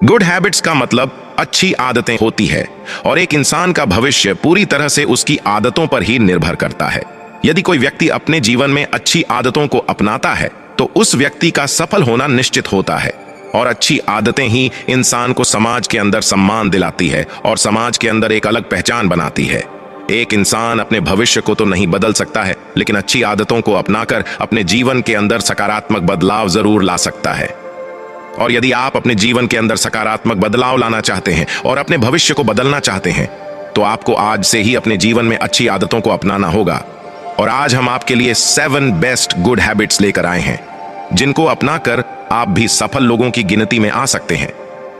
Good habits का मतलब अच्छी आदतें होती है और एक इंसान का भविष्य पूरी तरह से उसकी आदतों पर ही निर्भर करता है। यदि कोई व्यक्ति अपने जीवन में अच्छी आदतों को अपनाता है तो उस व्यक्ति का सफल होना निश्चित होता है। और अच्छी आदतें ही इंसान को समाज के अंदर सम्मान दिलाती है और समाज के अंदर एक अलग पहचान बनाती है। एक इंसान अपने भविष्य को तो नहीं बदल सकता है, लेकिन अच्छी आदतों को अपनाकर अपने जीवन के अंदर सकारात्मक बदलाव जरूर ला सकता है। और यदि आप अपने जीवन के अंदर सकारात्मक बदलाव लाना चाहते हैं और अपने भविष्य को बदलना चाहते हैं तो आपको आज से ही अपने जीवन में अच्छी आदतों को अपनाना होगा। और आज हम आपके लिए 7 बेस्ट गुड हैबिट्स लेकर आए हैं जिनको अपनाकर आप भी सफल लोगों की गिनती में आ सकते हैं।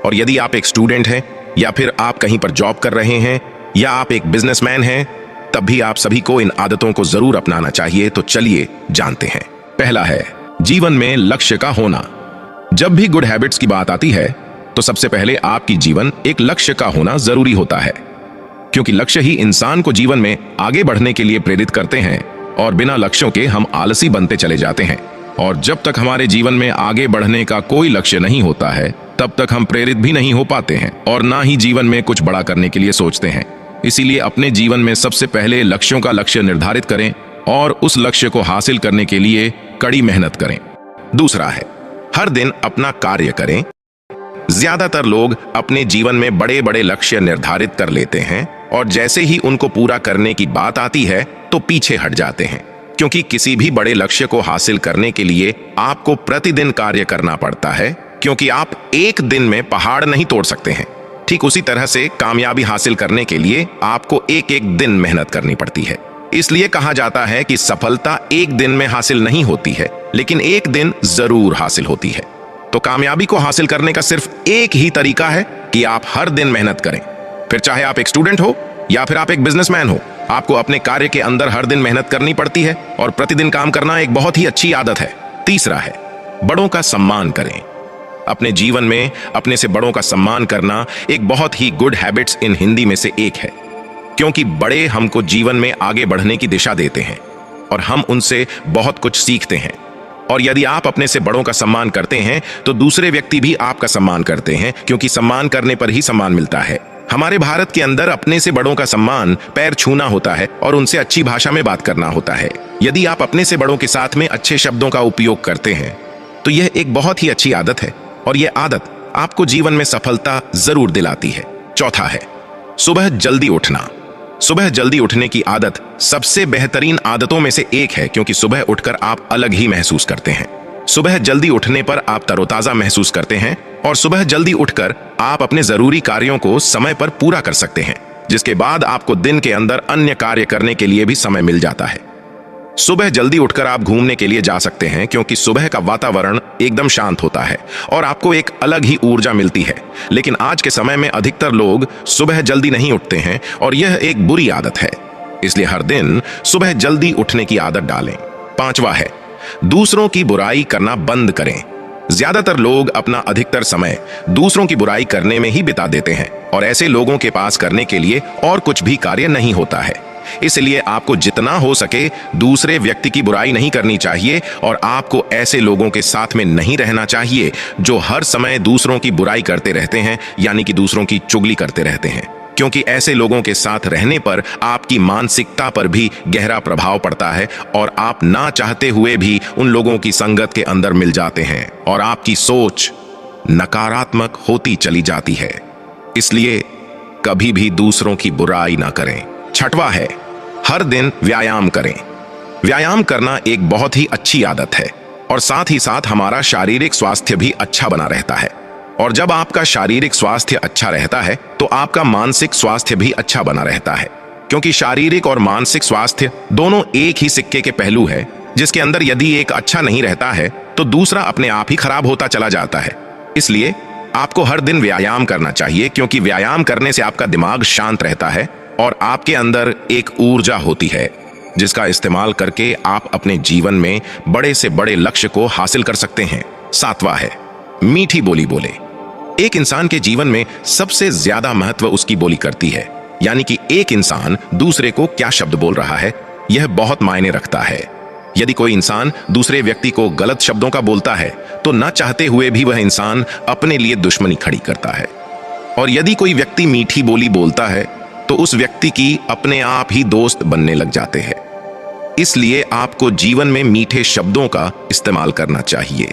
और यदि आप एक स्टूडेंट हैं या फिर आप कहीं पर जॉब कर रहे हैं या आप एक बिजनेसमैन हैं, तब भी आप सभी को इन आदतों को जरूर अपनाना चाहिए। तो चलिए जानते हैं। पहला है जीवन में लक्ष्य का होना। जब भी गुड हैबिट्स की बात आती है तो सबसे पहले आपकी जीवन एक लक्ष्य का होना जरूरी होता है, क्योंकि लक्ष्य ही इंसान को जीवन में आगे बढ़ने के लिए प्रेरित करते हैं। और बिना लक्ष्यों के हम आलसी बनते चले जाते हैं। और जब तक हमारे जीवन में आगे बढ़ने का कोई लक्ष्य नहीं होता है तब तक हम प्रेरित भी नहीं हो पाते हैं और ना ही जीवन में कुछ बड़ा करने के लिए सोचते हैं। इसीलिए अपने जीवन में सबसे पहले लक्ष्यों का लक्ष्य निर्धारित करें और उस लक्ष्य को हासिल करने के लिए कड़ी मेहनत करें। दूसरा है हर दिन अपना कार्य करें। ज्यादातर लोग अपने जीवन में बड़े बड़े लक्ष्य निर्धारित कर लेते हैं और जैसे ही उनको पूरा करने की बात आती है तो पीछे हट जाते हैं, क्योंकि किसी भी बड़े लक्ष्य को हासिल करने के लिए आपको प्रतिदिन कार्य करना पड़ता है, क्योंकि आप एक दिन में पहाड़ नहीं तोड़ सकते हैं। ठीक उसी तरह से कामयाबी हासिल करने के लिए आपको एक एक दिन मेहनत करनी पड़ती है। इसलिए कहा जाता है कि सफलता एक दिन में हासिल नहीं होती है, लेकिन एक दिन जरूर हासिल होती है। तो कामयाबी को हासिल करने का सिर्फ एक ही तरीका है कि आप हर दिन मेहनत करें। फिर चाहे आप एक स्टूडेंट हो या फिर आप एक बिजनेसमैन हो, आपको अपने कार्य के अंदर हर दिन मेहनत करनी पड़ती है और प्रतिदिन काम करना एक बहुत ही अच्छी आदत है। तीसरा है बड़ों का सम्मान करें। अपने जीवन में अपने से बड़ों का सम्मान करना एक बहुत ही गुड हैबिट्स इन हिंदी में से एक है, क्योंकि बड़े हमको जीवन में आगे बढ़ने की दिशा देते हैं और हम उनसे बहुत कुछ सीखते हैं। और यदि आप अपने से बड़ों का सम्मान करते हैं तो दूसरे व्यक्ति भी आपका सम्मान करते हैं, क्योंकि सम्मान करने पर ही सम्मान मिलता है। हमारे भारत के अंदर अपने से बड़ों का सम्मान पैर छूना होता है और उनसे अच्छी भाषा में बात करना होता है। यदि आप अपने से बड़ों के साथ में अच्छे शब्दों का उपयोग करते हैं तो यह एक बहुत ही अच्छी आदत है और यह आदत आपको जीवन में सफलता जरूर दिलाती है। चौथा है सुबह जल्दी उठना। सुबह जल्दी उठने की आदत सबसे बेहतरीन आदतों में से एक है, क्योंकि सुबह उठकर आप अलग ही महसूस करते हैं। सुबह जल्दी उठने पर आप तरोताजा महसूस करते हैं और सुबह जल्दी उठकर आप अपने जरूरी कार्यों को समय पर पूरा कर सकते हैं, जिसके बाद आपको दिन के अंदर अन्य कार्य करने के लिए भी समय मिल जाता है। सुबह जल्दी उठकर आप घूमने के लिए जा सकते हैं, क्योंकि सुबह का वातावरण एकदम शांत होता है और आपको एक अलग ही ऊर्जा मिलती है। लेकिन आज के समय में अधिकतर लोग सुबह जल्दी नहीं उठते हैं और यह एक बुरी आदत है। इसलिए हर दिन सुबह जल्दी उठने की आदत डालें। पांचवा है दूसरों की बुराई करना बंद करें। ज्यादातर लोग अपना अधिकतर समय दूसरों की बुराई करने में ही बिता देते हैं और ऐसे लोगों के पास करने के लिए और कुछ भी कार्य नहीं होता है। इसलिए आपको जितना हो सके दूसरे व्यक्ति की बुराई नहीं करनी चाहिए और आपको ऐसे लोगों के साथ में नहीं रहना चाहिए जो हर समय दूसरों की बुराई करते रहते हैं, यानी कि दूसरों की चुगली करते रहते हैं, क्योंकि ऐसे लोगों के साथ रहने पर आपकी मानसिकता पर भी गहरा प्रभाव पड़ता है और आप ना चाहते हुए भी उन लोगों की संगत के अंदर मिल जाते हैं और आपकी सोच नकारात्मक होती चली जाती है। इसलिए कभी भी दूसरों की बुराई ना करें। छठवां है हर दिन व्यायाम करें। व्यायाम करना एक बहुत ही अच्छी आदत है और साथ ही साथ हमारा शारीरिक स्वास्थ्य भी अच्छा बना रहता है। और जब आपका शारीरिक स्वास्थ्य अच्छा रहता है तो आपका मानसिक स्वास्थ्य भी अच्छा बना रहता है, क्योंकि शारीरिक और मानसिक स्वास्थ्य दोनों एक ही सिक्के के पहलू है, जिसके अंदर यदि एक अच्छा नहीं रहता है तो दूसरा अपने आप ही खराब होता चला जाता है। इसलिए आपको हर दिन व्यायाम करना चाहिए, क्योंकि व्यायाम करने से आपका दिमाग शांत रहता है और आपके अंदर एक ऊर्जा होती है जिसका इस्तेमाल करके आप अपने जीवन में बड़े से बड़े लक्ष्य को हासिल कर सकते हैं। सातवां है मीठी बोली बोले। एक इंसान के जीवन में सबसे ज्यादा महत्व उसकी बोली करती है, यानी कि एक इंसान दूसरे को क्या शब्द बोल रहा है यह बहुत मायने रखता है। यदि कोई इंसान दूसरे व्यक्ति को गलत शब्दों का बोलता है तो न चाहते हुए भी वह इंसान अपने लिए दुश्मनी खड़ी करता है। और यदि कोई व्यक्ति मीठी बोली बोलता है तो उस व्यक्ति की अपने आप ही दोस्त बनने लग जाते हैं। इसलिए आपको जीवन में मीठे शब्दों का इस्तेमाल करना चाहिए।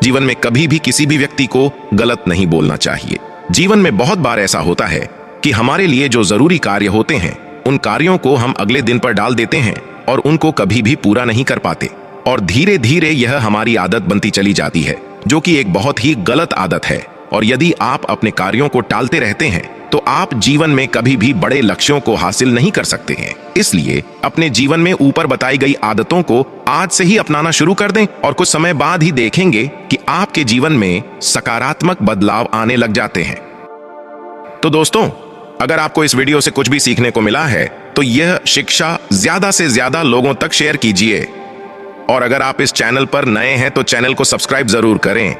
जीवन में कभी भी किसी भी व्यक्ति को गलत नहीं बोलना चाहिए। जीवन में बहुत बार ऐसा होता है कि हमारे लिए जो जरूरी कार्य होते हैं उन कार्यों को हम अगले दिन पर डाल देते हैं और उनको कभी भी पूरा नहीं कर पाते, और धीरे धीरे यह हमारी आदत बनती चली जाती है, जो कि एक बहुत ही गलत आदत है। और यदि आप अपने कार्यों को टालते रहते हैं तो आप जीवन में कभी भी बड़े लक्ष्यों को हासिल नहीं कर सकते हैं। इसलिए अपने जीवन में ऊपर बताई गई आदतों को आज से ही अपनाना शुरू कर दें और कुछ समय बाद ही देखेंगे कि आपके जीवन में सकारात्मक बदलाव आने लग जाते हैं। तो दोस्तों, अगर आपको इस वीडियो से कुछ भी सीखने को मिला है तो यह शिक्षा ज्यादा से ज्यादा लोगों तक शेयर कीजिए। और अगर आप इस चैनल पर नए हैं तो चैनल को सब्सक्राइब जरूर करें